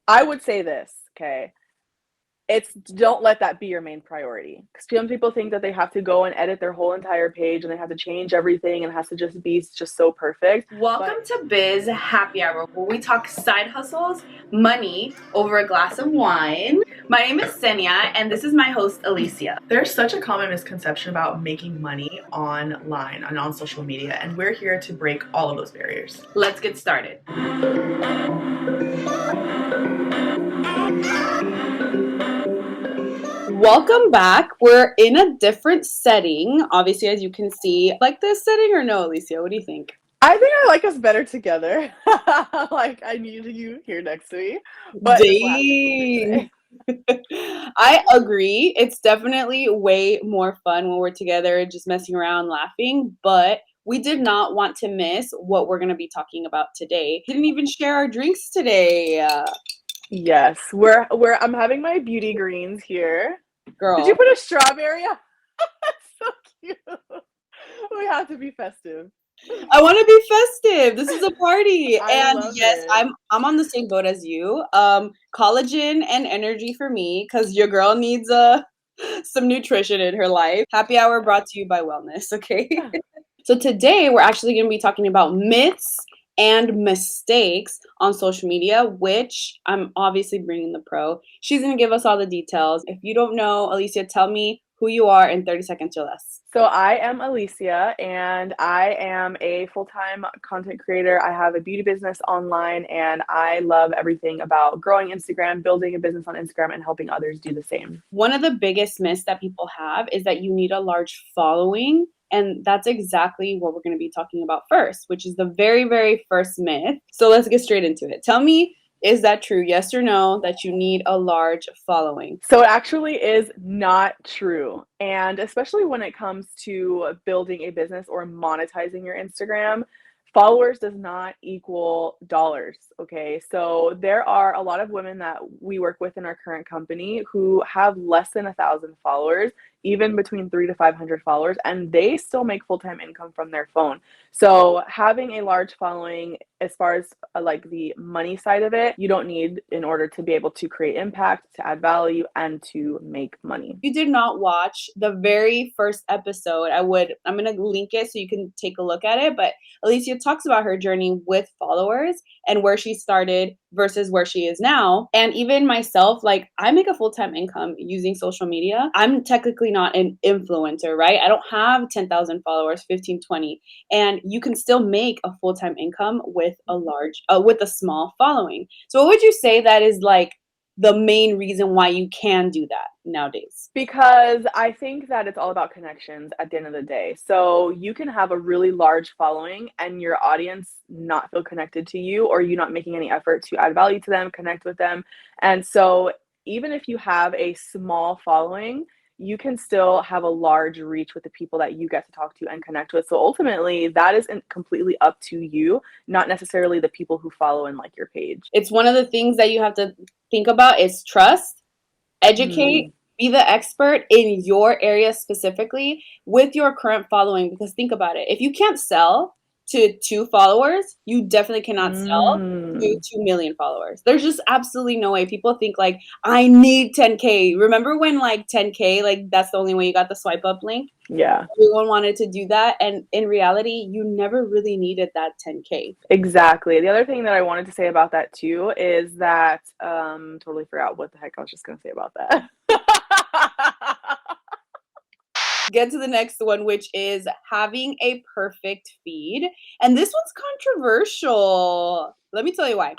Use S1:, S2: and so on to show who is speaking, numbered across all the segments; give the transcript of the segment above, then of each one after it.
S1: I would say this, okay? It's don't let that be your main priority. Because some people think that they have to go and edit their whole entire page and they have to change everything and it has to just be just so perfect.
S2: Welcome to Biz Happy Hour, where we talk side hustles, money over a glass of wine. My name is Xenia, and this is my host, Alicia.
S3: There's such a common misconception about making money online and on social media, and we're here to break all of those barriers.
S2: Let's get started. Welcome back. We're in a different setting, obviously, as you can see. Like this setting or no, Alicia? What do you think?
S1: I think I like us better together. Like I need you here next to me. But
S2: Dang. I agree. It's definitely way more fun when we're together, just messing around, laughing. But we did not want to miss what we're going to be talking about today. Didn't even share our drinks today.
S1: Yes, I'm having my beauty greens here.
S2: Girl.
S1: Did you put a strawberry on? That's so cute. We have to be festive.
S2: I want to be festive. This is a party. And yes,
S1: it.
S2: I'm on the same boat as you. Collagen and energy for me, because your girl needs some nutrition in her life. Happy hour brought to you by Wellness, okay? So today we're actually going to be talking about myths and mistakes on social media, which I'm obviously bringing the pro. She's going to give us all the details. If you don't know, Alicia, tell me who you are in 30 seconds or less.
S1: So I am Alicia, and I am a full-time content creator. I have a beauty business online, and I love everything about growing Instagram, building a business on Instagram, and helping others do the same.
S2: One of the biggest myths that people have is that you need a large following. And that's exactly what we're going to be talking about first, which is the very, very first myth. So let's get straight into it. Tell me, is that true? Yes or no, that you need a large following?
S1: So it actually is not true. And especially when it comes to building a business or monetizing your Instagram, followers does not equal dollars. Okay. So there are a lot of women that we work with in our current company who have less than 1,000 followers, even between 300 to 500 followers, and they still make full-time income from their phone. So having a large following, as far as like the money side of it, you don't need in order to be able to create impact, to add value, and to make money.
S2: If you did not watch the very first episode, I'm going to link it so you can take a look at it. But Alicia talks about her journey with followers and where she started versus where she is now. And even myself, like I make a full-time income using social media. I'm technically not an influencer, right? I don't have 10,000 followers, 15, 20. And you can still make a full-time income with with a small following. So what would you say that is like the main reason why you can do that nowadays?
S1: Because I think that it's all about connections at the end of the day. So you can have a really large following and your audience not feel connected to you, or you not making any effort to add value to them, connect with them. And so even if you have a small following, you can still have a large reach with the people that you get to talk to and connect with. So ultimately, that is completely up to you, not necessarily the people who follow and like your page.
S2: It's one of the things that you have to think about is trust, educate, be the expert in your area specifically with your current following. Because think about it, if you can't sell to 2 followers, you definitely cannot sell to 2 million followers. There's just absolutely no way. People think like, I need 10K. Remember when like 10K, like that's the only way you got the swipe up link?
S1: Yeah.
S2: Everyone wanted to do that. And in reality, you never really needed that 10K.
S1: Exactly. The other thing that I wanted to say about that too is that, totally forgot what the heck I was just going to say about that.
S2: Get to the next one, which is having a perfect feed. And this one's controversial. Let me tell you why.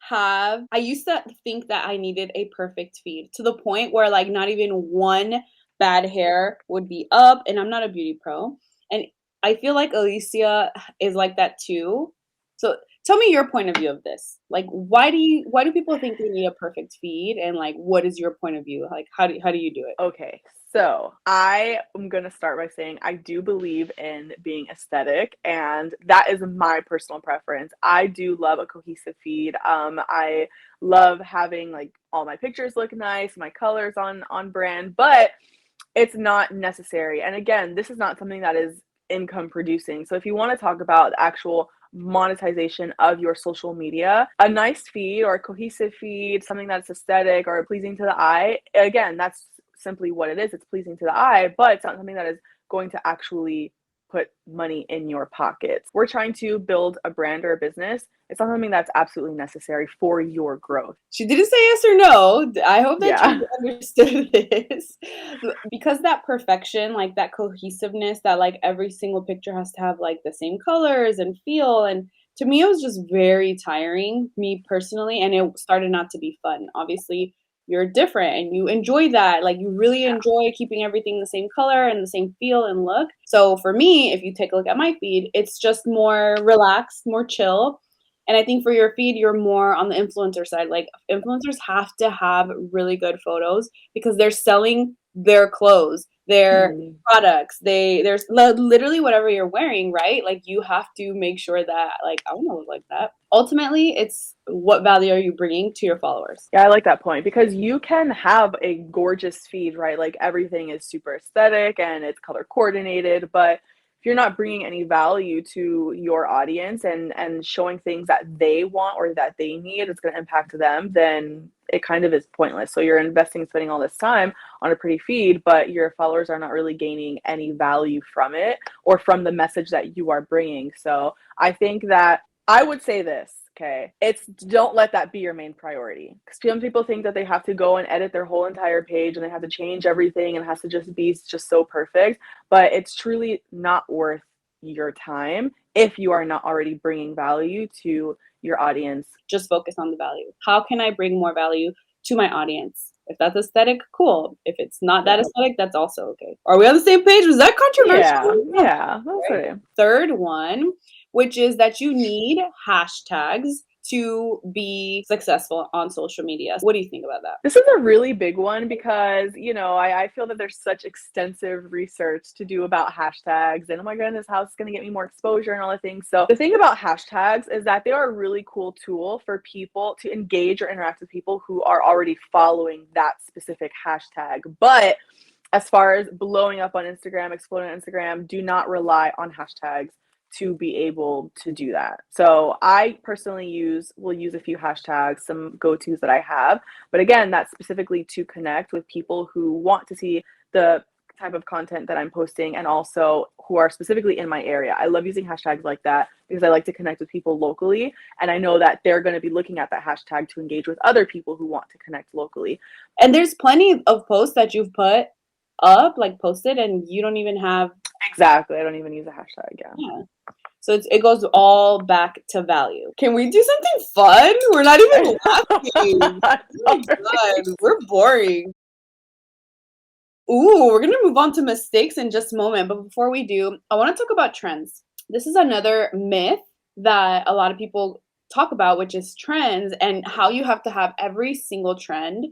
S2: I used to think that I needed a perfect feed to the point where like not even one bad hair would be up, and I'm not a beauty pro. And I feel like Alicia is like that too. So tell me your point of view of this. Like why do people think they need a perfect feed, and like what is your point of view? Like how do you do it?
S1: Okay. So I am going to start by saying I do believe in being aesthetic, and that is my personal preference. I do love a cohesive feed. I love having like all my pictures look nice, my colors on brand, but it's not necessary. And again, this is not something that is income producing. So if you want to talk about the actual monetization of your social media. A nice feed or a cohesive feed, something that's aesthetic or pleasing to the eye, again, that's simply what it is. It's pleasing to the eye, but it's not something that is going to actually put money in your pockets. We're trying to build a brand or a business. It's not something that's absolutely necessary for your growth.
S2: She didn't say yes or no. I hope that
S1: Yeah.
S2: you understood this. Because that perfection, like that cohesiveness, that like every single picture has to have like the same colors and feel. And to me, it was just very tiring, me personally. And it started not to be fun. Obviously, you're different and you enjoy that. Like you really enjoy keeping everything the same color and the same feel and look. So for me, if you take a look at my feed, it's just more relaxed, more chill. And I think for your feed, you're more on the influencer side. Like influencers have to have really good photos because they're selling their clothes, their products. There's literally whatever you're wearing, right? Like you have to make sure that like I want to look like that. Ultimately, it's what value are you bringing to your followers?
S1: Yeah, I like that point because you can have a gorgeous feed, right? Like everything is super aesthetic and it's color coordinated, but if you're not bringing any value to your audience and showing things that they want or that they need, it's going to impact them, then it kind of is pointless. So you're investing, spending all this time on a pretty feed, but your followers are not really gaining any value from it or from the message that you are bringing. So I think that I would say this. Okay. It's don't let that be your main priority. Because some people think that they have to go and edit their whole entire page and they have to change everything and it has to just be just so perfect. But it's truly not worth your time if you are not already bringing value to your audience.
S2: Just focus on the value. How can I bring more value to my audience? If that's aesthetic, cool. If it's not that aesthetic, that's also okay. Are we on the same page? Was that controversial?
S1: Yeah. That's right.
S2: Third one, which is that you need hashtags to be successful on social media. What do you think about that?
S1: This is a really big one because, I feel that there's such extensive research to do about hashtags and oh my goodness, how it's going to get me more exposure and all the things. So the thing about hashtags is that they are a really cool tool for people to engage or interact with people who are already following that specific hashtag. But as far as blowing up on Instagram, exploding on Instagram, do not rely on hashtags to be able to do that. So I personally will use a few hashtags, some go-tos that I have. But again, that's specifically to connect with people who want to see the type of content that I'm posting and also who are specifically in my area. I love using hashtags like that because I like to connect with people locally. And I know that they're going to be looking at that hashtag to engage with other people who want to connect locally.
S2: And there's plenty of posts that you've put up, like posted, and you don't even have.
S1: Exactly. I don't even use a hashtag. Yeah.
S2: So it goes all back to value. Can we do something fun? We're not even laughing. Oh my God, we're boring. Ooh, we're going to move on to mistakes in just a moment. But before we do, I want to talk about trends. This is another myth that a lot of people talk about, which is trends and how you have to have every single trend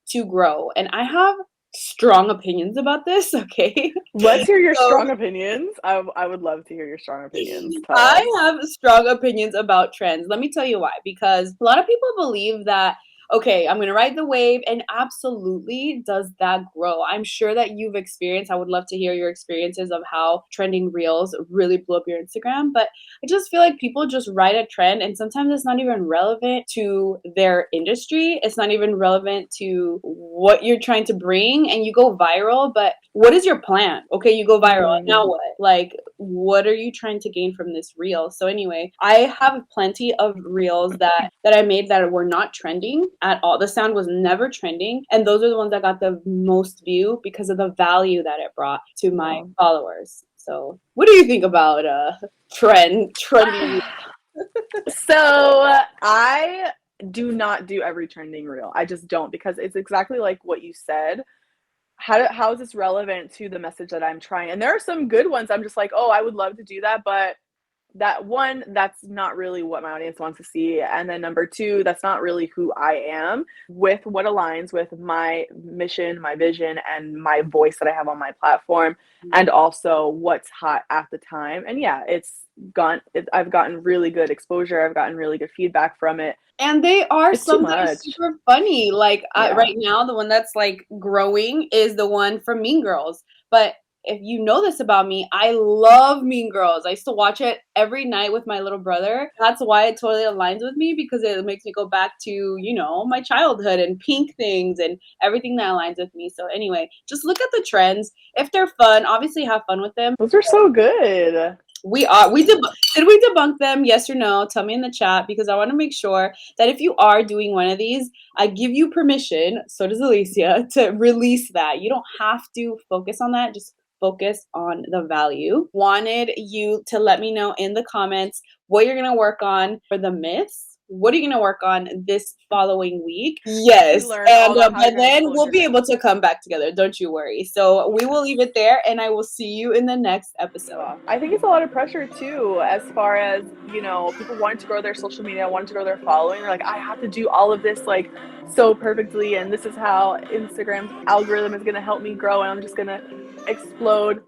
S2: to grow. And I have strong opinions about this, okay?
S1: Let's hear your strong opinions. I would love to hear your strong opinions.
S2: I have strong opinions about trends. Let me tell you why. Because a lot of people believe that, okay, I'm going to ride the wave, and absolutely does that grow. I'm sure that you've experienced, I would love to hear your experiences of how trending reels really blew up your Instagram, but I just feel like people just ride a trend and sometimes it's not even relevant to their industry. It's not even relevant to what you're trying to bring and you go viral, but what is your plan? Okay, you go viral. Now what? Like, what are you trying to gain from this reel? So anyway, I have plenty of reels that I made that were not trending at all. The sound was never trending. And those are the ones that got the most view because of the value that it brought to my followers. So what do you think about trendy?
S1: So I do not do every trending reel. I just don't because it's exactly like what you said. How is this relevant to the message that I'm trying? And there are some good ones. I'm just like, oh, I would love to do that, but that's not really what my audience wants to see. And then number two, that's not really who I am with what aligns with my mission, my vision, and my voice that I have on my platform, and also what's hot at the time. And yeah, I've gotten really good exposure. I've gotten really good feedback from it.
S2: And they are sometimes super funny. Like right now, the one that's like growing is the one from Mean Girls. But if you know this about me, I love Mean Girls. I used to watch it every night with my little brother. That's why it totally aligns with me, because it makes me go back to, you know, my childhood and pink things and everything that aligns with me. So anyway, just look at the trends. If they're fun, obviously have fun with them.
S1: Those are so good.
S2: Did we debunk them? Yes or no? Tell me in the chat, because I want to make sure that if you are doing one of these, I give you permission, so does Alicia, to release that. You don't have to focus on that. Just focus on the value. Wanted you to let me know in the comments what you're going to work on for the myths. What are you going to work on this following week? Yes. And by then we'll be able to come back together. Don't you worry. So we will leave it there, and I will see you in the next episode.
S1: I think it's a lot of pressure too, as far as, you know, people wanting to grow their social media, wanting to grow their following. They're like, I have to do all of this like so perfectly, and this is how Instagram's algorithm is going to help me grow, and I'm just going to explode